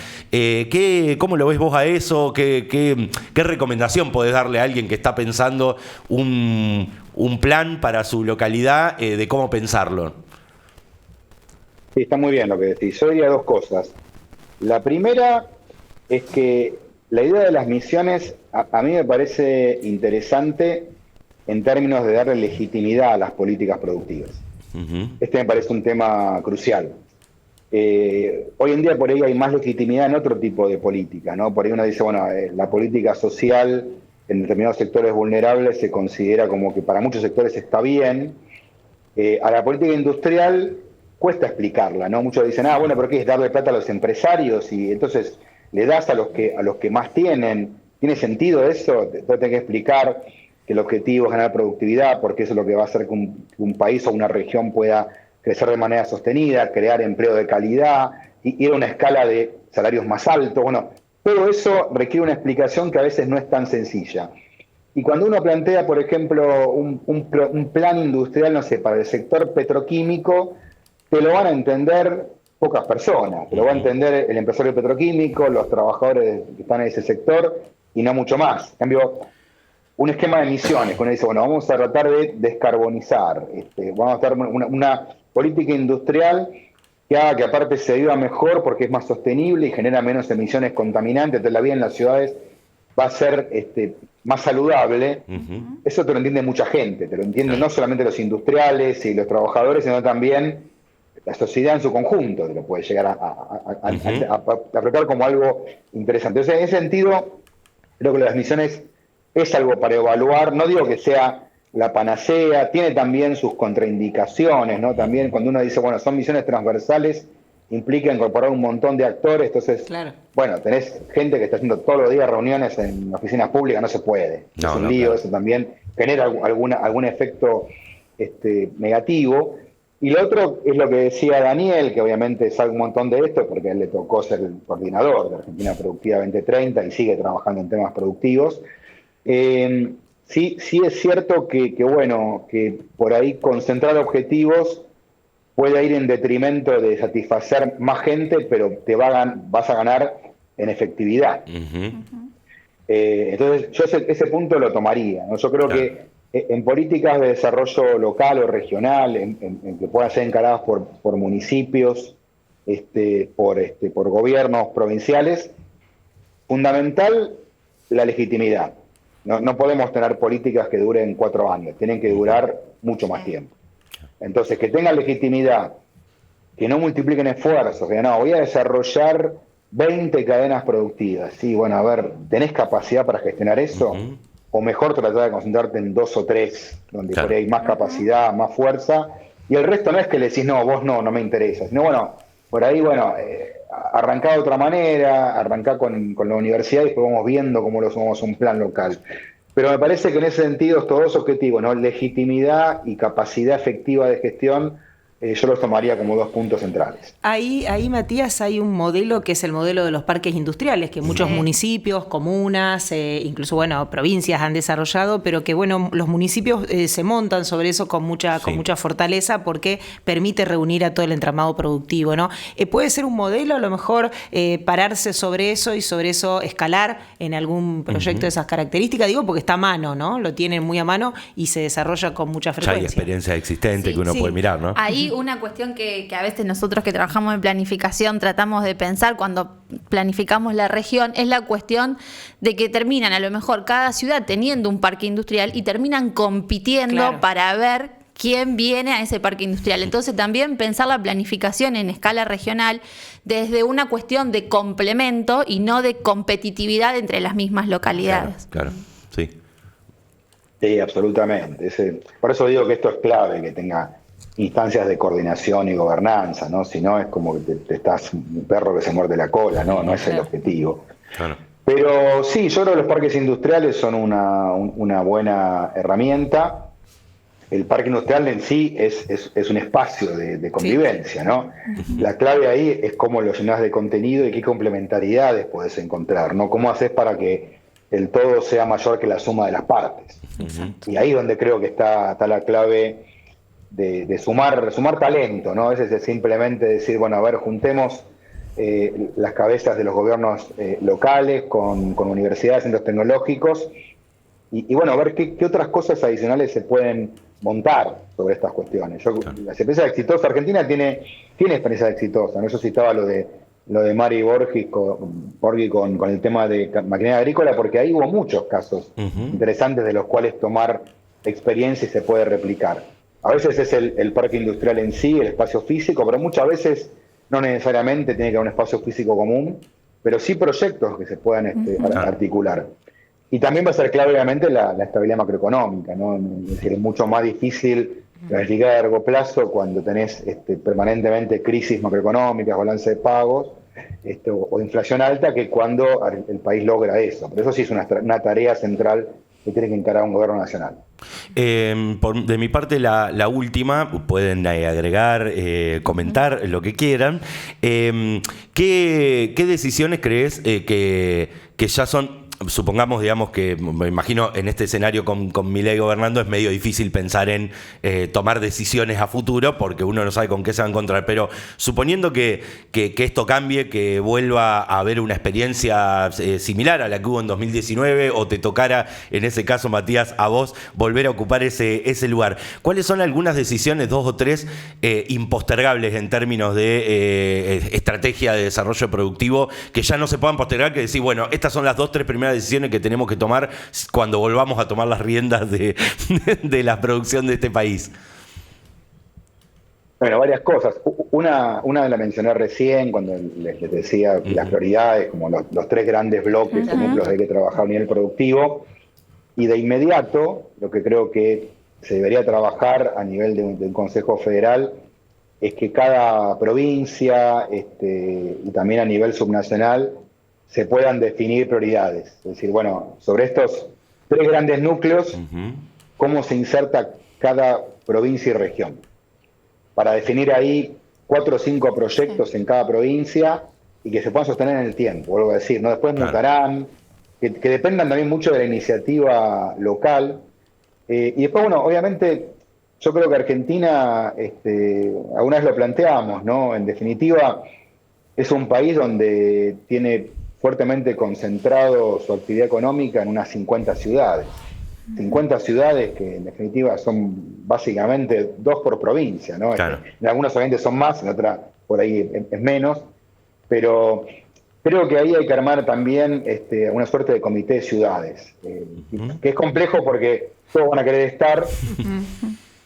¿Cómo lo ves vos a eso? ¿Qué recomendación podés darle a alguien que está pensando un plan para su localidad, de cómo pensarlo? Sí, está muy bien lo que decís. Yo diría dos cosas. La primera es que la idea de las misiones a mí me parece interesante en términos de darle legitimidad a las políticas productivas. Uh-huh. Este me parece un tema crucial. Hoy en día por ahí hay más legitimidad en otro tipo de política, ¿no? Por ahí uno dice, bueno, la política social en determinados sectores vulnerables se considera como que para muchos sectores está bien. A la política industrial cuesta explicarla, ¿no? Muchos dicen, bueno, pero ¿qué es darle plata a los empresarios? Y entonces le das a los que más tienen. ¿Tiene sentido eso? Entonces tenés que explicar que el objetivo es ganar productividad, porque eso es lo que va a hacer que un país o una región pueda crecer de manera sostenida, crear empleo de calidad, y ir a una escala de salarios más altos. Bueno, todo eso requiere una explicación que a veces no es tan sencilla. Y cuando uno plantea, por ejemplo, un plan industrial, no sé, para el sector petroquímico, te lo van a entender pocas personas. Te lo va a entender el empresario petroquímico, los trabajadores que están en ese sector, y no mucho más. En cambio, un esquema de emisiones, que uno dice, bueno, vamos a tratar de descarbonizar, vamos a tener una política industrial que haga que aparte se viva mejor porque es más sostenible y genera menos emisiones contaminantes, entonces la vida en las ciudades va a ser más saludable. Uh-huh. Eso te lo entiende mucha gente, te lo entienden no solamente los industriales y los trabajadores, sino también la sociedad en su conjunto, te lo puede llegar a aplicar como algo interesante. Entonces, en ese sentido, creo que las misiones es algo para evaluar, no digo que sea la panacea, tiene también sus contraindicaciones, ¿no? También cuando uno dice, bueno, son misiones transversales, implica incorporar un montón de actores, entonces, claro, bueno, tenés gente que está haciendo todos los días reuniones en oficinas públicas, no se puede. Es un lío, claro. Eso también genera algún efecto negativo. Y lo otro es lo que decía Daniel, que obviamente sabe un montón de esto, porque a él le tocó ser el coordinador de Argentina Productiva 2030 y sigue trabajando en temas productivos. Sí es cierto que por ahí concentrar objetivos puede ir en detrimento de satisfacer más gente, pero vas a ganar en efectividad. Uh-huh. Entonces, yo ese punto lo tomaría, ¿no? Yo creo que en políticas de desarrollo local o regional, en que puedan ser encaradas por municipios, por gobiernos provinciales, fundamental la legitimidad. No podemos tener políticas que duren 4 años, tienen que durar mucho más tiempo. Entonces, que tengan legitimidad, que no multipliquen esfuerzos, que no, voy a desarrollar 20 cadenas productivas. Sí, bueno, a ver, ¿tenés capacidad para gestionar eso? Uh-huh. O mejor tratar de concentrarte en 2 o 3, donde por ahí hay más capacidad, más fuerza, y el resto no es que le decís, no, vos no me interesa, sino bueno, por ahí, arrancá de otra manera, arrancá con la universidad y después vamos viendo cómo lo sumamos a un plan local. Pero me parece que en ese sentido estos dos objetivos, ¿no? Legitimidad y capacidad efectiva de gestión, yo los tomaría como 2 puntos centrales. Ahí, Matías, hay un modelo que es el modelo de los parques industriales, que muchos municipios, comunas, incluso provincias han desarrollado, pero que los municipios se montan sobre eso con mucha fortaleza porque permite reunir a todo el entramado productivo, ¿no? Puede ser un modelo, a lo mejor, pararse sobre eso y sobre eso escalar en algún proyecto de esas características, digo, porque está a mano, ¿no? Lo tienen muy a mano y se desarrolla con mucha frecuencia. Ya hay experiencia existente que uno puede mirar, ¿no? Ahí una cuestión que a veces nosotros que trabajamos en planificación tratamos de pensar cuando planificamos la región es la cuestión de que terminan a lo mejor cada ciudad teniendo un parque industrial y terminan compitiendo para ver quién viene a ese parque industrial. Entonces también pensar la planificación en escala regional desde una cuestión de complemento y no de competitividad entre las mismas localidades. Claro, sí. Sí, absolutamente. Por eso digo que esto es clave, que tenga instancias de coordinación y gobernanza, ¿no? Si no es como que te estás un perro que se muerde la cola, no es el objetivo. Claro. Pero sí, yo creo que los parques industriales son una buena herramienta. el parque industrial en sí es un espacio de convivencia, ¿no? La clave ahí es cómo lo llenás de contenido y qué complementariedades podés encontrar, ¿no? Cómo haces para que el todo sea mayor que la suma de las partes. Y ahí es donde creo que está la clave de sumar talento, ¿no? A veces es simplemente decir, bueno, a ver, juntemos las cabezas de los gobiernos locales con universidades, centros tecnológicos, y bueno, a ver qué otras cosas adicionales se pueden montar sobre estas cuestiones. Las empresas exitosas, Argentina tiene experiencias exitosas, ¿no? Yo citaba lo de Mari Borghi con el tema de maquinaria agrícola, porque ahí hubo muchos casos interesantes de los cuales tomar experiencia y se puede replicar. A veces es el parque industrial en sí, el espacio físico, pero muchas veces no necesariamente tiene que haber un espacio físico común, pero sí proyectos que se puedan articular. Y también va a ser clave, obviamente, la estabilidad macroeconómica, ¿no? Es decir, es mucho más difícil planificar a largo plazo cuando tenés permanentemente crisis macroeconómicas, balance de pagos o inflación alta, que cuando el país logra eso. Pero eso sí es una tarea central que tiene que encarar un gobierno nacional. De mi parte, la última, pueden agregar, comentar lo que quieran. ¿Qué decisiones crees que ya son? Supongamos, digamos, que me imagino en este escenario con Milei gobernando es medio difícil pensar en tomar decisiones a futuro porque uno no sabe con qué se va a encontrar, pero suponiendo que esto cambie, que vuelva a haber una experiencia similar a la que hubo en 2019 o te tocara, en ese caso, Matías, a vos volver a ocupar ese lugar, ¿cuáles son algunas decisiones, 2 o 3, impostergables en términos de estrategia de desarrollo productivo que ya no se puedan postergar, que decir, bueno, estas son las 2 o 3 primeras decisiones que tenemos que tomar cuando volvamos a tomar las riendas de la producción de este país? Bueno, varias cosas. Una la mencioné recién cuando les decía las prioridades, como los 3 grandes bloques en los que hay que trabajar a nivel productivo. Y de inmediato, lo que creo que se debería trabajar a nivel de un Consejo Federal es que cada provincia y también a nivel subnacional se puedan definir prioridades. Es decir, bueno, sobre estos 3 grandes núcleos, cómo se inserta cada provincia y región. Para definir ahí 4 o 5 proyectos en cada provincia y que se puedan sostener en el tiempo, vuelvo a decir, ¿no? Después mutarán, que dependan también mucho de la iniciativa local. Y después, bueno, obviamente, yo creo que Argentina, alguna vez lo planteamos, ¿no? En definitiva, es un país donde tiene fuertemente concentrado su actividad económica en unas 50 ciudades. 50 ciudades que en definitiva son básicamente 2 por provincia, ¿no? Claro. En algunas obviamente son más, en otras por ahí es menos, pero creo que ahí hay que armar también una suerte de comité de ciudades, que es complejo porque todos van a querer estar,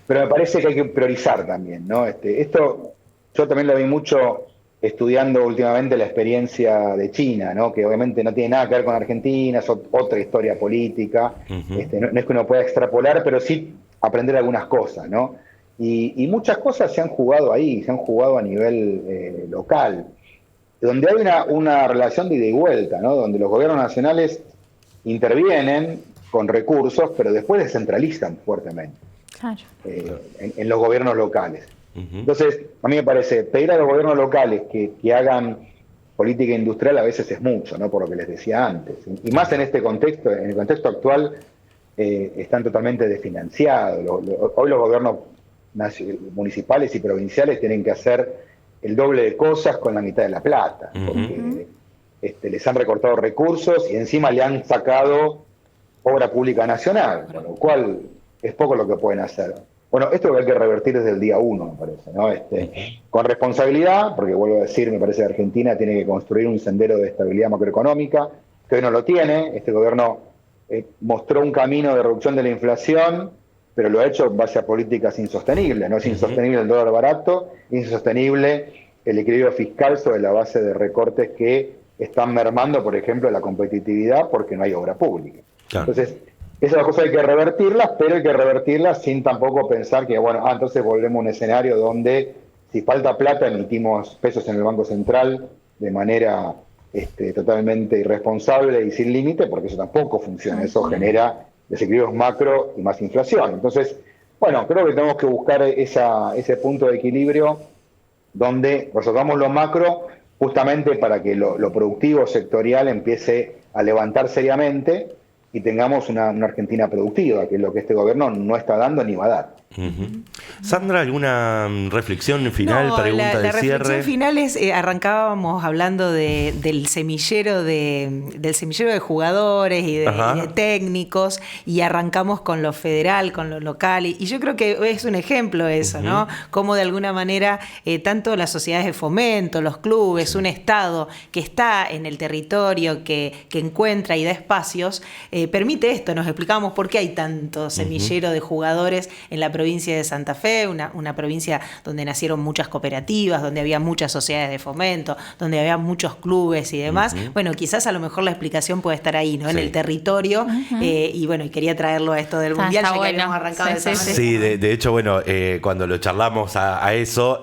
pero me parece que hay que priorizar también, ¿no? Esto yo también lo vi mucho estudiando últimamente la experiencia de China, ¿no? Que obviamente no tiene nada que ver con Argentina, es otra historia política, no es que uno pueda extrapolar, pero sí aprender algunas cosas, ¿no? Y muchas cosas se han jugado ahí, se han jugado a nivel local, donde hay una relación de ida y vuelta, ¿no? Donde los gobiernos nacionales intervienen con recursos, pero después descentralizan fuertemente en los gobiernos locales. Entonces, a mí me parece, pedir a los gobiernos locales que hagan política industrial a veces es mucho, ¿no? Por lo que les decía antes. Y más en este contexto, en el contexto actual, están totalmente desfinanciados. Hoy los gobiernos municipales y provinciales tienen que hacer el doble de cosas con la mitad de la plata, porque les han recortado recursos y encima le han sacado obra pública nacional, con lo cual es poco lo que pueden hacer. Bueno, esto lo hay que revertir desde el día 1, me parece, ¿no? Con responsabilidad, porque vuelvo a decir, me parece que Argentina tiene que construir un sendero de estabilidad macroeconómica, que hoy no lo tiene. Este gobierno mostró un camino de reducción de la inflación, pero lo ha hecho en base a políticas insostenibles. No es insostenible el dólar barato, insostenible el equilibrio fiscal sobre la base de recortes que están mermando, por ejemplo, la competitividad porque no hay obra pública. Claro. Entonces, esas cosas hay que revertirlas, pero hay que revertirlas sin tampoco pensar que, bueno, entonces volvemos a un escenario donde si falta plata emitimos pesos en el Banco Central de manera totalmente irresponsable y sin límite, porque eso tampoco funciona. Eso genera desequilibrios macro y más inflación. Entonces, Bueno, creo que tenemos que buscar ese punto de equilibrio donde resolvamos lo macro justamente para que lo productivo sectorial empiece a levantar seriamente y tengamos una Argentina productiva, que es lo que este gobierno no está dando ni va a dar. Sandra, ¿alguna reflexión final, pregunta de cierre? La reflexión final es, arrancábamos hablando del semillero de jugadores y de técnicos, y arrancamos con lo federal, con lo local, y yo creo que es un ejemplo eso, ¿no? Cómo de alguna manera tanto las sociedades de fomento, los clubes, un Estado que está en el territorio, que encuentra y da espacios, permite esto. Nos explicamos por qué hay tanto semillero de jugadores en la provincia de Santa Fe, una provincia donde nacieron muchas cooperativas, donde había muchas sociedades de fomento, donde había muchos clubes y demás. Bueno, quizás a lo mejor la explicación puede estar ahí, ¿no? En el territorio. Y bueno, y quería traerlo a esto del Mundial, ya que habíamos arrancado de esa manera. Sí, de hecho, bueno, cuando lo charlamos a eso,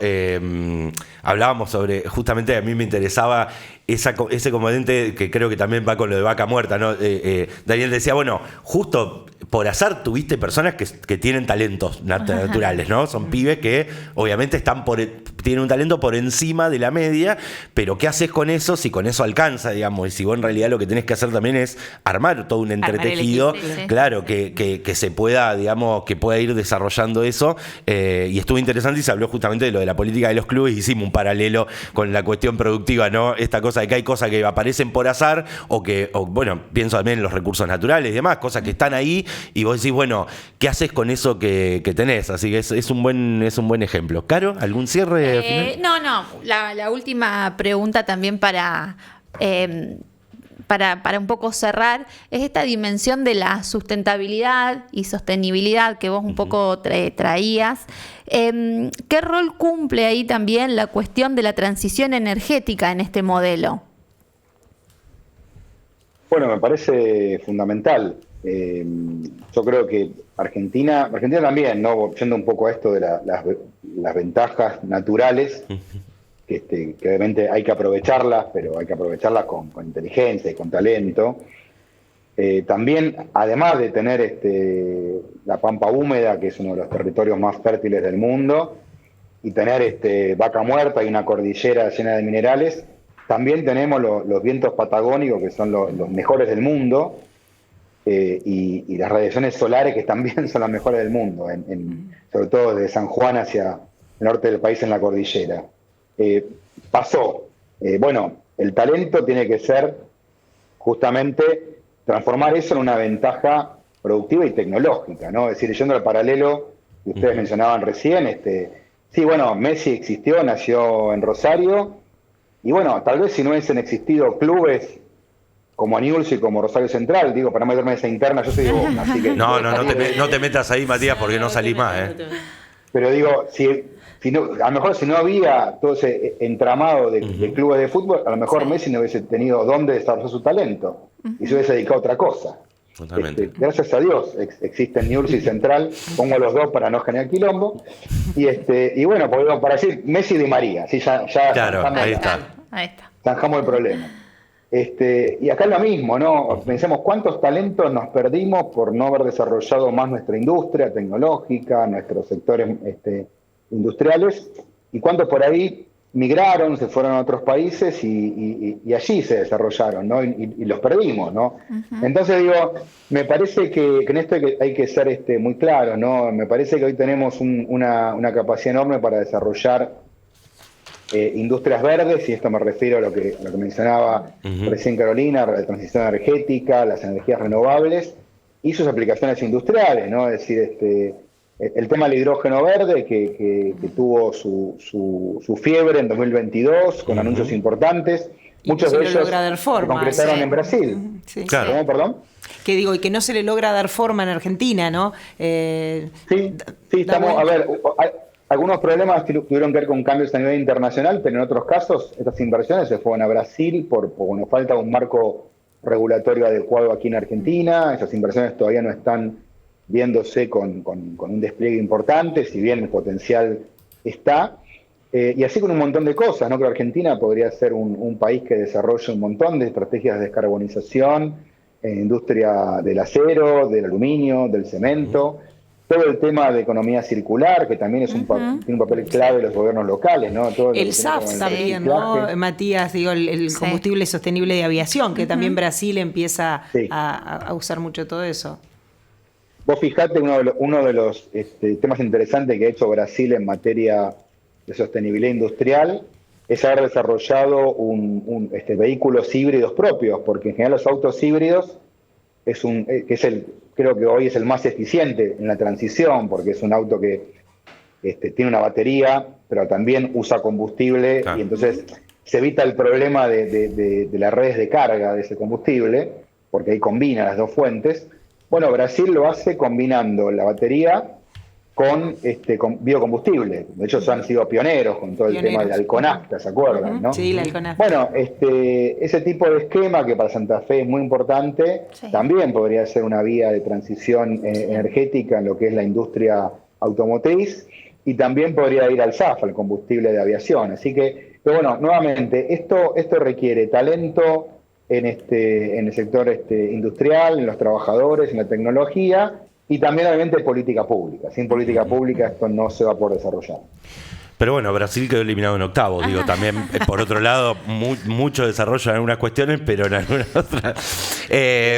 hablábamos sobre, justamente a mí me interesaba ese componente que creo que también va con lo de vaca muerta, ¿no? Daniel decía, bueno, justo por azar tuviste personas que tienen talentos naturales, ¿no? Son pibes que obviamente tienen un talento por encima de la media, pero ¿qué haces con eso si con eso alcanza, digamos? Y si vos en realidad lo que tenés que hacer también es armar todo un entretejido, claro, que se pueda, digamos, que pueda ir desarrollando eso. Y estuvo interesante y se habló justamente de lo de la política de los clubes. Hicimos un paralelo con la cuestión productiva, ¿no? Esta cosa de que hay cosas que aparecen por azar o bueno, pienso también en los recursos naturales y demás, cosas que están ahí y vos decís, bueno, ¿qué haces con eso que tenés? Así que es un buen ejemplo. Caro, ¿algún cierre final? No. La última pregunta también para un poco cerrar, es esta dimensión de la sustentabilidad y sostenibilidad que vos un poco traías. ¿Qué rol cumple ahí también la cuestión de la transición energética en este modelo? Bueno, me parece fundamental. Yo creo que Argentina también, ¿no? Yendo un poco a esto de las ventajas naturales, que obviamente hay que aprovecharlas, pero hay que aprovecharlas con inteligencia y con talento. También, además de tener la pampa húmeda, que es uno de los territorios más fértiles del mundo, y tener vaca muerta y una cordillera llena de minerales, también tenemos los vientos patagónicos, que son los mejores del mundo, y las radiaciones solares, que también son las mejores del mundo, sobre todo desde San Juan hacia el norte del país en la cordillera. Bueno, el talento tiene que ser justamente transformar eso en una ventaja productiva y tecnológica, ¿no? Es decir, yendo al paralelo que ustedes mencionaban recién, sí, bueno, Messi existió, nació en Rosario, y bueno, tal vez si no hubiesen existido clubes como Newell's y como Rosario Central, digo, para no meterme en esa interna, yo soy de Boca, así que... No te metas ahí, Matías, porque no salís más, Pero digo, a lo mejor si no había todo ese entramado de clubes de fútbol, a lo mejor Messi no hubiese tenido dónde desarrollar su talento y se hubiese dedicado a otra cosa. Totalmente. Gracias a Dios existen Newell's y Central, pongo los dos para no generar quilombo. Y bueno, para decir Messi de María, ¿sí? ya claro, ahí está. Zanjamos el problema. Y acá es lo mismo, ¿no? Pensemos cuántos talentos nos perdimos por no haber desarrollado más nuestra industria tecnológica, nuestros sectores industriales, y cuántos por ahí migraron, se fueron a otros países y allí se desarrollaron, ¿no? Y los perdimos, ¿no? Entonces digo, me parece que en esto hay que ser muy claro, ¿no? Me parece que hoy tenemos una capacidad enorme para desarrollar industrias verdes, y esto me refiero a lo que mencionaba recién Carolina, la transición energética, las energías renovables y sus aplicaciones industriales, ¿no? Es decir, el tema del hidrógeno verde que tuvo su fiebre en 2022 con anuncios importantes, muchos de ellos se concretaron en Brasil. Sí. Claro. ¿Cómo, perdón? Que digo, y que no se le logra dar forma en Argentina, ¿no? Sí, estamos, a ver, algunos problemas tuvieron que ver con cambios a nivel internacional, pero en otros casos estas inversiones se fueron a Brasil por falta de un marco regulatorio adecuado aquí en Argentina. Esas inversiones todavía no están viéndose con un despliegue importante, si bien el potencial está. Y así con un montón de cosas, ¿no? Creo que Argentina podría ser un país que desarrolle un montón de estrategias de descarbonización en industria del acero, del aluminio, del cemento. todo el tema de economía circular, que también es tiene un papel clave de los gobiernos locales, ¿no? Todo el SAF también, ¿no, Matías? Digo, el combustible sostenible de aviación, que también Brasil empieza a usar mucho todo eso. Vos fijate, uno de los temas interesantes que ha hecho Brasil en materia de sostenibilidad industrial es haber desarrollado vehículos híbridos propios, porque en general los autos híbridos creo que hoy es el más eficiente en la transición, porque es un auto que tiene una batería, pero también usa combustible, y entonces se evita el problema de las redes de carga de ese combustible, porque ahí combina las dos fuentes. Bueno, Brasil lo hace combinando la batería con biocombustible. De hecho, han sido pioneros con todo el tema de la Alconafta, ¿se acuerdan? ¿No? Sí, la Alconafta. Bueno, ese tipo de esquema, que para Santa Fe es muy importante, también podría ser una vía de transición energética en lo que es la industria automotriz, y también podría ir al SAF, al combustible de aviación. Así que, pero bueno, nuevamente, esto requiere talento en el sector industrial, en los trabajadores, en la tecnología, y también obviamente política pública. Sin política pública esto no se va a poder desarrollar. Pero bueno, Brasil quedó eliminado en octavos. Digo, también, por otro lado, mucho desarrollo en algunas cuestiones, pero en algunas otras.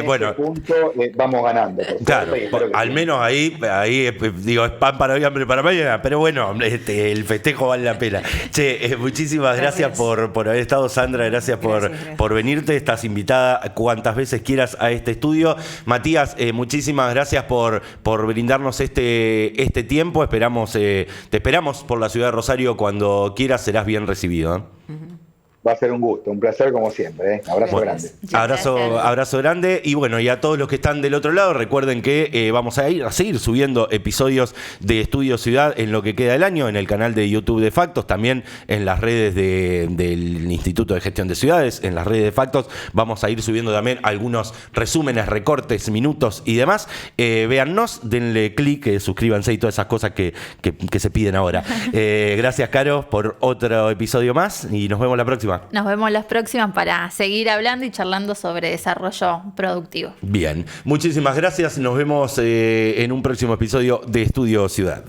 Bueno, este punto vamos ganando. Claro, al menos ahí digo, es pan para hoy, hambre para mañana. Pero bueno, el festejo vale la pena. Che, muchísimas gracias por haber estado, Sandra. Gracias por venirte. Estás invitada cuantas veces quieras a este estudio. Matías, muchísimas gracias por brindarnos este tiempo. Te esperamos por la ciudad de Rosario cuando quieras, serás bien recibido, ¿eh? Va a ser un gusto, un placer como siempre, ¿eh? Abrazo grande. Abrazo grande. Y bueno, y a todos los que están del otro lado, recuerden que vamos a seguir subiendo episodios de Estudio Ciudad en lo que queda del año, en el canal de YouTube de Factos, también en las redes del Instituto de Gestión de Ciudades, en las redes de Factos. Vamos a ir subiendo también algunos resúmenes, recortes, minutos y demás. Véannos, denle clic, suscríbanse y todas esas cosas que se piden ahora. Gracias, Caro, por otro episodio más y nos vemos la próxima. Nos vemos las próximas para seguir hablando y charlando sobre desarrollo productivo. Bien, muchísimas gracias. Nos vemos en un próximo episodio de Estudio Ciudad.